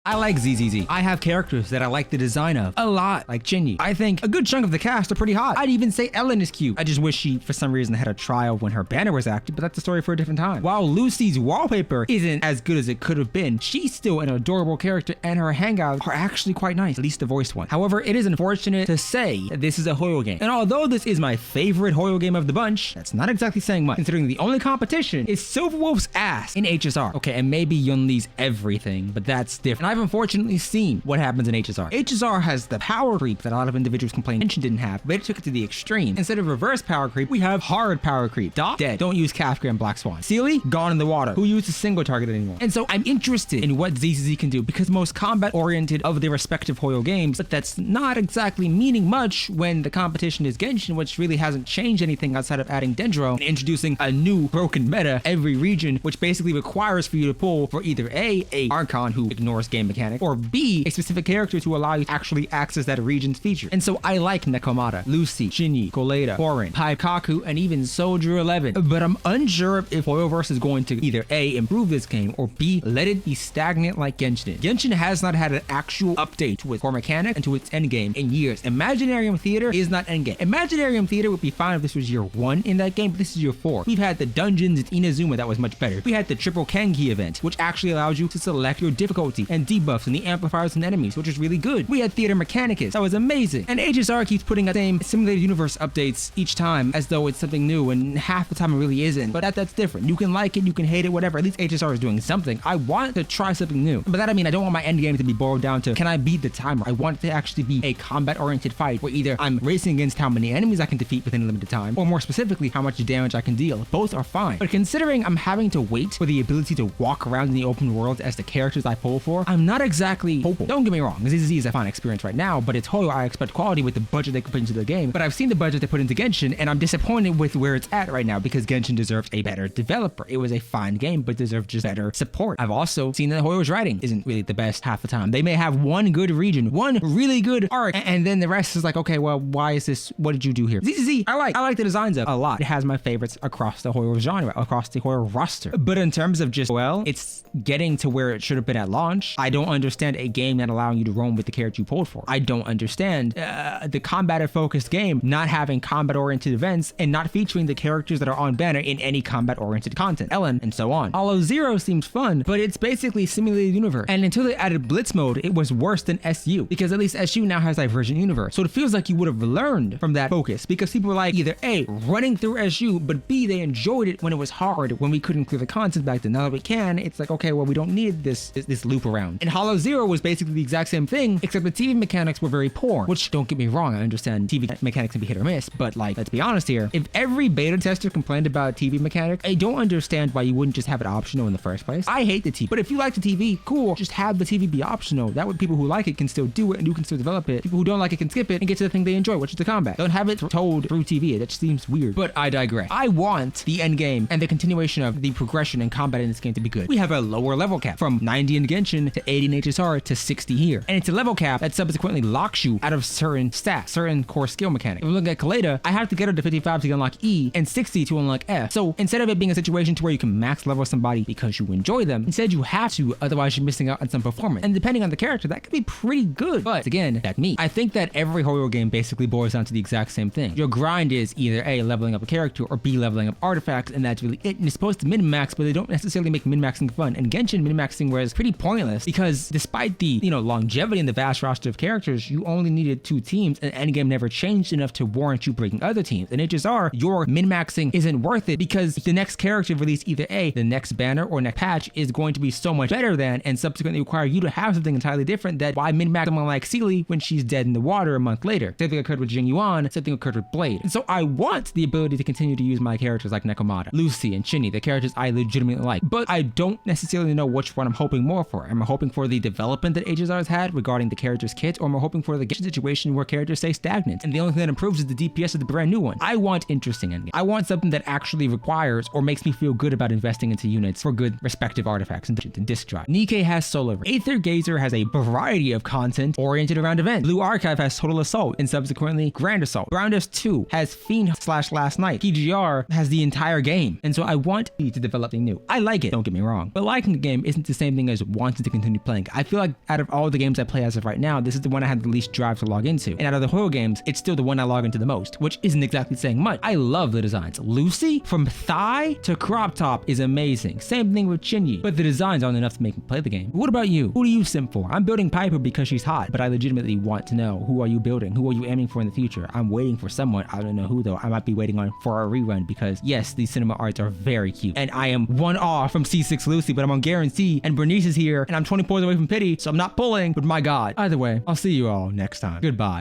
I like ZZZ. I have characters that I like the design of a lot, like Qingyi. I think a good chunk of the cast are pretty hot. I'd even say Ellen is cute. I just wish she, for some reason, had a trial when her banner was active, but that's a story for a different time. While Lucy's wallpaper isn't as good as it could have been, she's still an adorable character, and her hangouts are actually quite nice, at least the voiced one. However, it is unfortunate to say that this is a HoYo game. And although this is my favorite HoYo game of the bunch, that's not exactly saying much, considering the only competition is Silverwolf's ass in HSR. Okay, and maybe Yunli's everything, but that's different. And I've unfortunately seen what happens in HSR. HSR has the power creep that a lot of individuals complain Genshin didn't have, but it took it to the extreme. Instead of reverse power creep, we have hard power creep. Doc, dead. Don't use Kafka and Black Swan. Sealy, gone in the water. Who uses single target anymore? And so I'm interested in what ZZZ can do, because most combat-oriented of their respective HoYo games, but that's not exactly meaning much when the competition is Genshin, which really hasn't changed anything outside of adding Dendro and introducing a new broken meta every region, which basically requires for you to pull for either A Archon who ignores game mechanics, or B, a specific character to allow you to actually access that region's feature. And so I like Nekomata, Lucy, Qingyi, Koleda, Horin, Soukaku, and even Soldier 11. But I'm unsure if HoYoverse is going to either A, improve this game, or B, let it be stagnant like Genshin. Genshin has not had an actual update to its core mechanic and to its endgame in years. Imaginarium Theater is not endgame. Imaginarium Theater would be fine if this was year 1 in that game, but this is year 4. We've had the dungeons in Inazuma that was much better. We had the triple Qingyi event, which actually allows you to select your difficulty and debuffs and the amplifiers and enemies, which is really good. We had Theater Mechanicus, that was amazing. And HSR keeps putting out the same simulated universe updates each time as though it's something new, and half the time it really isn't. But that's different. You can like it, you can hate it, whatever. At least HSR is doing something. I want to try something new. But that I mean, I don't want my endgame to be boiled down to, can I beat the timer? I want it to actually be a combat-oriented fight where either I'm racing against how many enemies I can defeat within a limited time, or more specifically, how much damage I can deal. Both are fine. But considering I'm having to wait for the ability to walk around in the open world as the characters I pull for, I'm not exactly hopeful. Don't get me wrong, ZZZ is a fun experience right now, but it's HoYo. I expect quality with the budget they could put into the game. But I've seen the budget they put into Genshin, and I'm disappointed with where it's at right now, because Genshin deserves a better developer. It was a fine game, but deserved just better support. I've also seen that HoYo's writing isn't really the best half the time. They may have one good region, one really good arc, and then the rest is like, okay, well, why is this? What did you do here? ZZZ, I like the designs of a lot. It has my favorites across the HoYo genre, across the HoYo roster. But in terms of just, well, it's getting to where it should have been at launch. I don't understand a game not allowing you to roam with the character you pulled for. I don't understand the combat-focused game not having combat-oriented events and not featuring the characters that are on banner in any combat-oriented content, Ellen, and so on. Hollow Zero seems fun, but it's basically simulated universe. And until they added Blitz mode, it was worse than SU, because at least SU now has Divergent Universe. So it feels like you would have learned from that focus, because people were like either A, running through SU, but B, they enjoyed it when it was hard, when we couldn't clear the content back then. Now that we can, it's like, okay, well, we don't need this loop around. And Hollow Zero was basically the exact same thing, except the TV mechanics were very poor, which, don't get me wrong, I understand TV mechanics can be hit or miss, but like, let's be honest here, if every beta tester complained about TV mechanics, I don't understand why you wouldn't just have it optional in the first place. I hate the TV, but if you like the TV, cool, just have the TV be optional. That way people who like it can still do it and you can still develop it. People who don't like it can skip it and get to the thing they enjoy, which is the combat. Don't have it told through TV. That just seems weird, but I digress. I want the end game and the continuation of the progression and combat in this game to be good. We have a lower level cap from 90 in Genshin to 80 in HSR to 60 here, and it's a level cap that subsequently locks you out of certain stats, certain core skill mechanics. If we look at Koleda, I have to get her to 55 to unlock E and 60 to unlock F. So instead of it being a situation to where you can max level somebody because you enjoy them, instead you have to, otherwise you're missing out on some performance. And depending on the character, that could be pretty good. But again, that's me. I think that every HoYo game basically boils down to the exact same thing. Your grind is either A, leveling up a character, or B, leveling up artifacts, and that's really it. And it's supposed to min-max, but they don't necessarily make min-maxing fun. And Genshin min-maxing was pretty pointless, because despite the, longevity in the vast roster of characters, you only needed 2 teams, and endgame never changed enough to warrant you breaking other teams. And HSR, your min-maxing isn't worth it, because the next character released either A, the next banner or next patch is going to be so much better than, and subsequently require you to have something entirely different, that why min-max someone like Sealy when she's dead in the water a month later? Same thing occurred with Jing Yuan, same thing occurred with Blade. And so I want the ability to continue to use my characters like Nekomata, Lucy, and Qingyi, the characters I legitimately like, but I don't necessarily know which one I'm hoping more for. Am I hoping for the development that HSR has had regarding the character's kit, or am I hoping for the situation where characters stay stagnant and the only thing that improves is the DPS of the brand new one? I want interesting endgame. I want something that actually requires or makes me feel good about investing into units for good respective artifacts and disc drive. Nikke has Solar. Aether Gazer has a variety of content oriented around events. Blue Archive has Total Assault and subsequently Grand Assault. Groundus 2 has Fiend/Last Night. PGR has the entire game. And so I want to develop something new. I like it, don't get me wrong, but liking the game isn't the same thing as wanting to continue continue playing. I feel like out of all the games I play as of right now, this is the one I had the least drive to log into. And out of the horror games, it's still the one I log into the most, which isn't exactly saying much. I love the designs. Lucy, from thigh to crop top, is amazing. Same thing with Qingyi, but the designs aren't enough to make me play the game. What about you? Who do you simp for? I'm building Piper because she's hot, but I legitimately want to know, who are you building? Who are you aiming for in the future? I'm waiting for someone. I don't know who though. I might be waiting on for a rerun because yes, these cinema arts are very cute. And I am one off from C6 Lucy, but I'm on guarantee, and Bernice is here, and I'm 20 points away from pity, so I'm not pulling, but my God. Either way, I'll see you all next time. Goodbye.